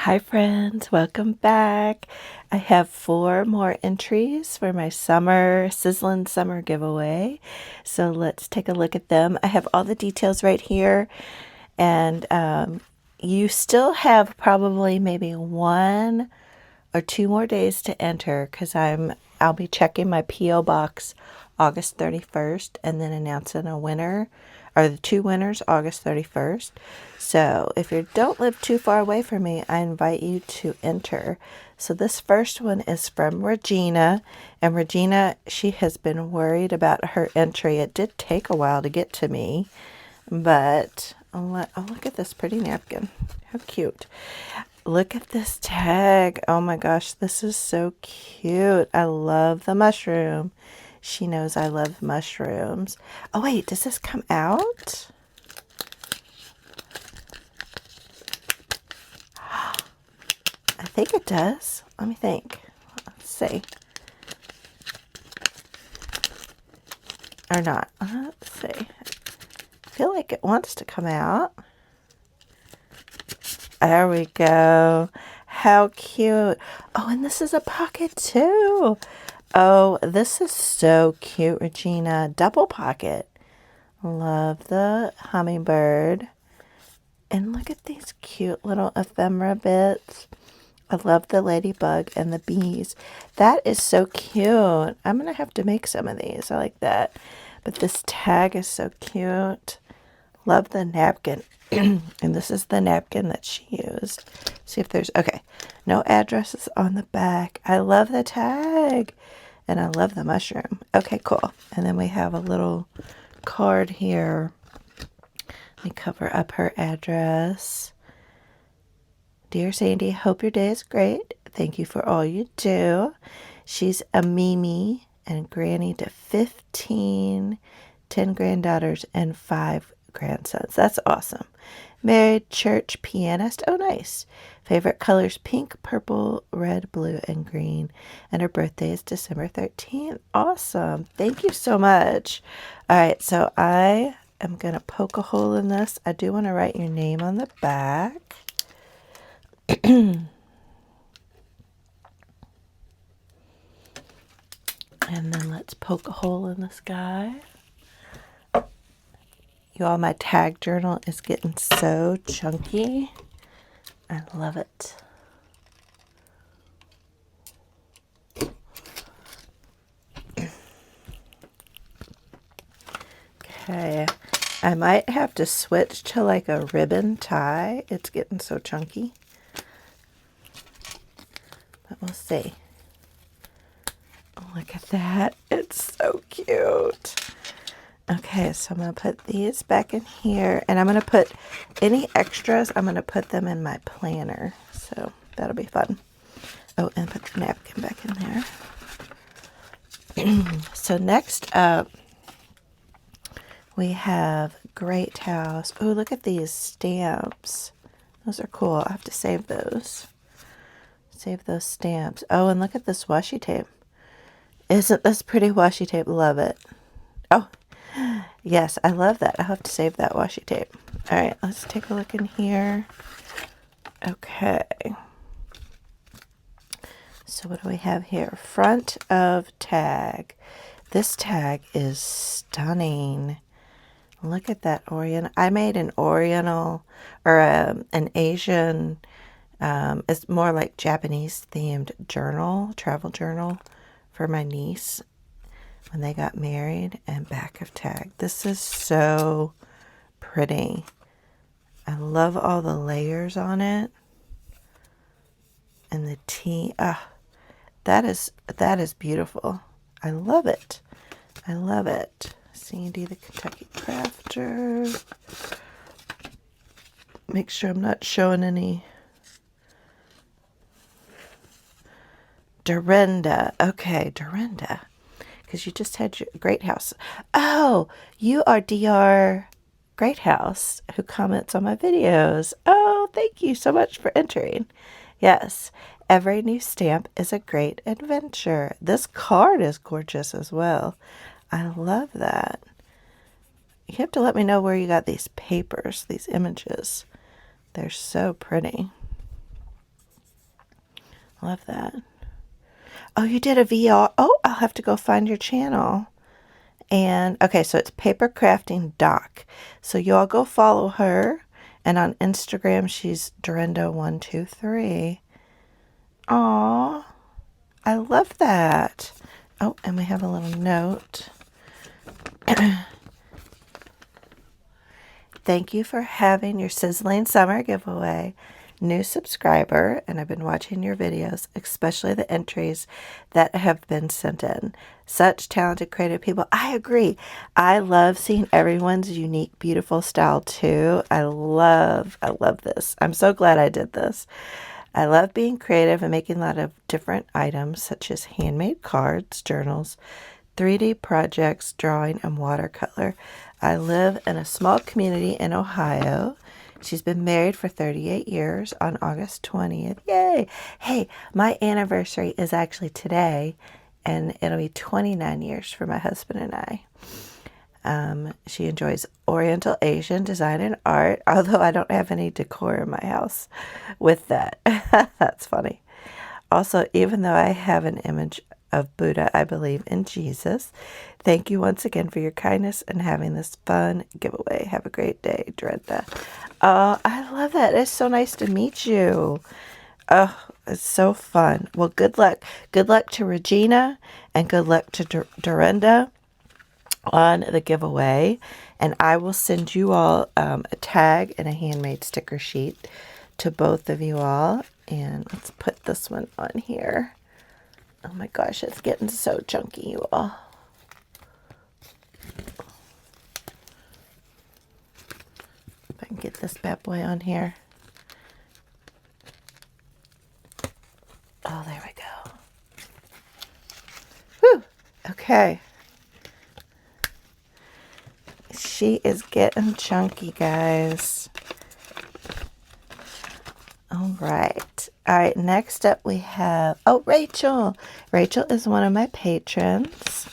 Hi friends, welcome back. I have 4 more entries for my sizzling summer giveaway. So let's take a look at them. I have all the details right here, and you still have probably maybe 1 or 2 more days to enter because I'll be checking my PO box August 31st and then announcing a winner, or the 2 winners August 31st. So if you don't live too far away from me, I invite you to enter. So this first one is from Regena, and Regena, she has been worried about her entry. It did take a while to get to me, but oh, look at this pretty napkin. How cute. Look at this tag. Oh my gosh, this is so cute. I love the mushroom. She knows I love mushrooms. Oh wait, does this come out? I think it does. Let me think. Let's see. Or not. Let's see. I feel like it wants to come out. There we go. How cute. Oh, and this is a pocket too. Oh, this is so cute, Regena. Double pocket. Love the hummingbird. And look at these cute little ephemera bits. I love the ladybug and the bees. That is so cute. I'm going to have to make some of these. I like that. But this tag is so cute. Love the napkin. And this is the napkin that she used. See if there's, okay, no addresses on the back. I love the tag. And I love the mushroom. Okay, cool. And then we have a little card here. Let me cover up her address. Dear Sandy, hope your day is great. Thank you for all you do. She's a Mimi and granny to 15, 10 granddaughters, and 5 grandsons. That's awesome. Married church pianist. Oh, nice. Favorite colors: pink, purple, red, blue, and green. And her birthday is December 13th. Awesome. Thank you so much. All right, so I am going to poke a hole in this. I do want to write your name on the back. And then let's poke a hole in this guy. Y'all, my tag journal is getting so chunky. I love it. Okay, I might have to switch to like a ribbon tie. It's getting so chunky. But we'll see. Look at that. It's so cute. Okay, so I'm going to put these back in here. And I'm going to put any extras, I'm going to put them in my planner. So that'll be fun. Oh, and put the napkin back in there. So next up, we have Great House. Oh, look at these stamps. Those are cool. I have to save those. Save those stamps. Oh, and look at this washi tape. Isn't this pretty washi tape? Love it. Oh, yes, I love that. I'll have to save that washi tape. All right, let's take a look in here. Okay. So what do we have here? Front of tag. This tag is stunning. Look at that Oriental. I made an Oriental or an Asian, it's more like Japanese themed journal, travel journal for my niece when they got married, and back of tag. This is so pretty. I love all the layers on it. And the tea, that is beautiful. I love it. I love it. Sandy the Kentucky Crafter. Make sure I'm not showing any. Drinda. Okay, Drinda. Because you just had your Great House. Oh, you are DR Great House who comments on my videos. Oh, thank you so much for entering. Yes, every new stamp is a great adventure. This card is gorgeous as well. I love that. You have to let me know where you got these papers, these images. They're so pretty. Love that. Oh, you did a VR. Oh, I'll have to go find your channel. And okay, so it's Paper Crafting Doc. So you all go follow her. And on Instagram, she's Drinda123. Aw, I love that. Oh, and we have a little note. Thank you for having your Sizzling Summer giveaway. New subscriber, and I've been watching your videos, especially the entries that have been sent in. Such talented, creative people. I agree. I love seeing everyone's unique, beautiful style too. I love this. I'm so glad I did this. I love being creative and making a lot of different items such as handmade cards, journals, 3D projects, drawing, and watercolor. I live in a small community in Ohio. She's been married for 38 years on August 20th. Yay! Hey, my anniversary is actually today, and it'll be 29 years for my husband and I. She enjoys Oriental Asian design and art, although I don't have any decor in my house with that. That's funny. Also, even though I have an image of Buddha, I believe in Jesus. Thank you once again for your kindness and having this fun giveaway. Have a great day, Drinda. Oh, I love that. It's so nice to meet you. Oh, it's so fun. Well, good luck. Good luck to Regena and good luck to Drinda on the giveaway. And I will send you all a tag and a handmade sticker sheet to both of you all. And let's put this one on here. Oh my gosh, it's getting so chunky, you all. If I can get this bad boy on here. Oh, there we go. Whew. Okay. She is getting chunky, guys. All right. All right, next up we have, oh, Rachel. Rachel is one of my patrons.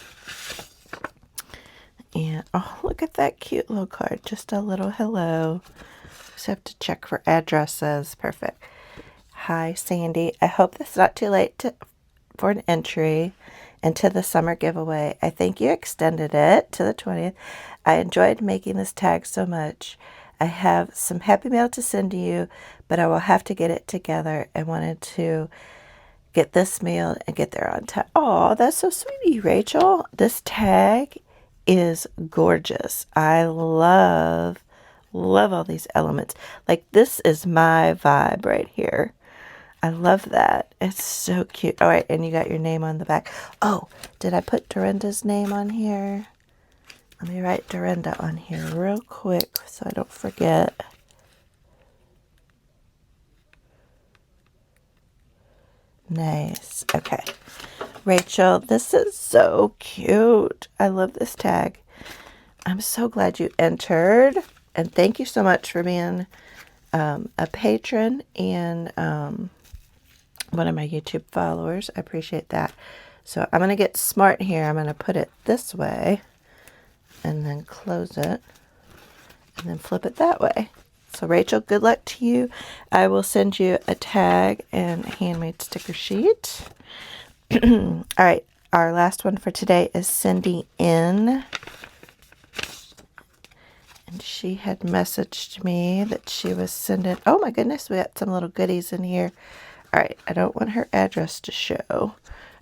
And, oh, look at that cute little card. Just a little hello. Just have to check for addresses. Perfect. Hi, Sandy. I hope it's not too late for an entry into the summer giveaway. I think you extended it to the 20th. I enjoyed making this tag so much. I have some happy mail to send to you, but I will have to get it together. I wanted to get this mailed and get there on time. Oh, that's so sweet of you, Rachel. This tag is gorgeous. I love all these elements. Like, this is my vibe right here. I love that. It's so cute. All right, and you got your name on the back. Oh, did I put Dorinda's name on here? Let me write Drinda on here real quick so I don't forget. Nice. Okay. Rachel, this is so cute. I love this tag. I'm so glad you entered. And thank you so much for being a patron and one of my YouTube followers. I appreciate that. So I'm going to get smart here. I'm going to put it this way and then close it and then flip it that way. So Rachel, good luck to you. I will send you a tag and a handmade sticker sheet. All right, our last one for today is Cindy N. And she had messaged me that she was sending, oh my goodness, we got some little goodies in here. All right, I don't want her address to show.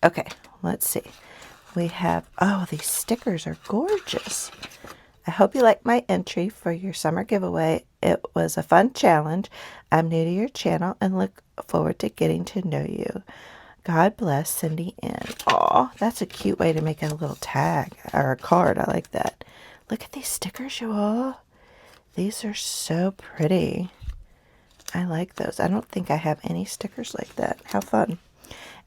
Okay, let's see. We have, oh, these stickers are gorgeous. I hope you like my entry for your summer giveaway. It was a fun challenge. I'm new to your channel and look forward to getting to know you. God bless, Cindy N. Aw, that's a cute way to make a little tag or a card. I like that. Look at these stickers, you all. These are so pretty. I like those. I don't think I have any stickers like that. How fun.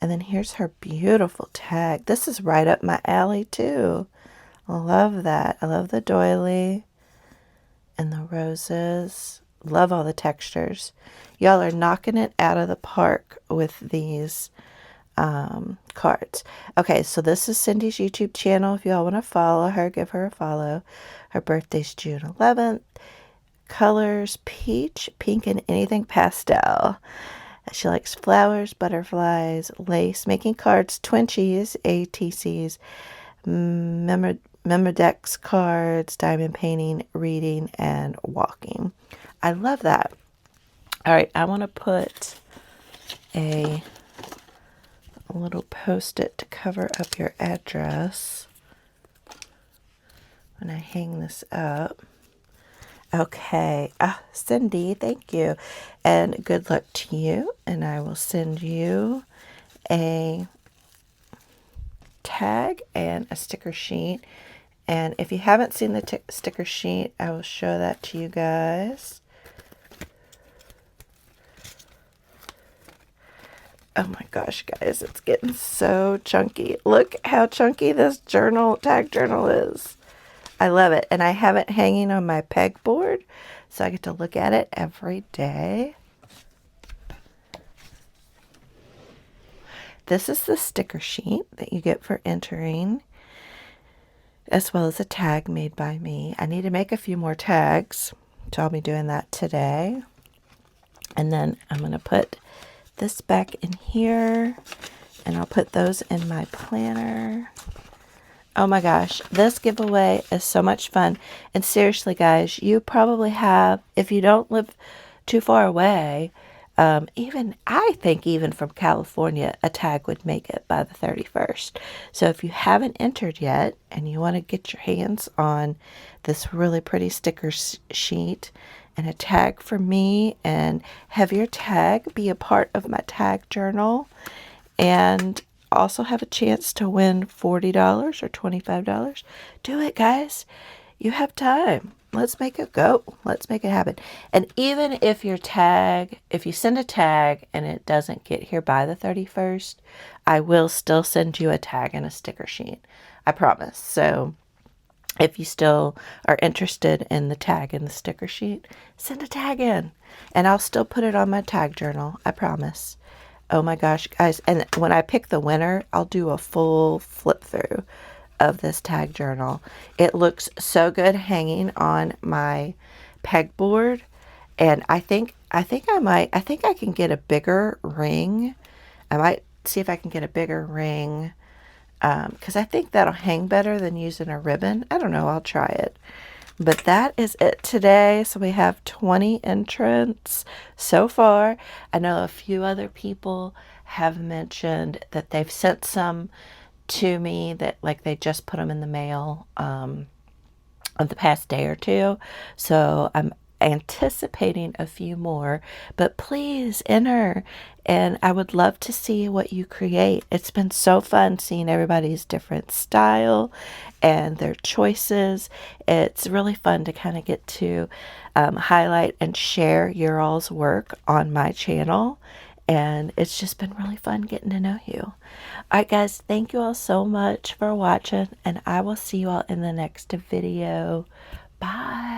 And then here's her beautiful tag. This is right up my alley too. I love that. I love the doily and the roses. Love all the textures. Y'all are knocking it out of the park with these cards. Okay, so this is Cindy's YouTube channel. If y'all want to follow her, give her a follow. Her birthday's June 11th. Colors, peach, pink, and anything pastel. She likes flowers, butterflies, lace, making cards, twinchies, ATCs, Memodex cards, diamond painting, reading, and walking. I love that. All right, I want to put a little post-it to cover up your address when I hang this up. Okay. Cindy, thank you. And good luck to you. And I will send you a tag and a sticker sheet. And if you haven't seen the sticker sheet, I will show that to you guys. Oh my gosh, guys, it's getting so chunky. Look how chunky this tag journal is. I love it. And I have it hanging on my pegboard, so I get to look at it every day. This is the sticker sheet that you get for entering, as well as a tag made by me. I need to make a few more tags, so I'll be doing that today. And then I'm going to put this back in here, and I'll put those in my planner. Oh my gosh, this giveaway is so much fun. And seriously, guys, you probably have, if you don't live too far away, I think even from California, a tag would make it by the 31st. So if you haven't entered yet and you want to get your hands on this really pretty sticker sheet and a tag for me, and have your tag be a part of my tag journal, and also have a chance to win $40 or $25, do it, guys. You have time. Let's make it go. Let's make it happen. And even if you send a tag and it doesn't get here by the 31st, I will still send you a tag and a sticker sheet. I promise. So if you still are interested in the tag and the sticker sheet, send a tag in, and I'll still put it on my tag journal. I promise. Oh my gosh, guys. And when I pick the winner, I'll do a full flip through of this tag journal. It looks so good hanging on my pegboard. And I think I can get a bigger ring. I might see if I can get a bigger ring, because I think that'll hang better than using a ribbon. I don't know. I'll try it. But that is it today. So we have 20 entrants so far. I know a few other people have mentioned that they've sent some to me, that like they just put them in the mail of the past day or two. So I'm anticipating a few more, but please enter, and I would love to see what you create. It's been so fun seeing everybody's different style and their choices. It's really fun to kind of get to highlight and share your all's work on my channel, and it's just been really fun getting to know you. All right, guys, thank you all so much for watching, and I will see you all in the next video. Bye.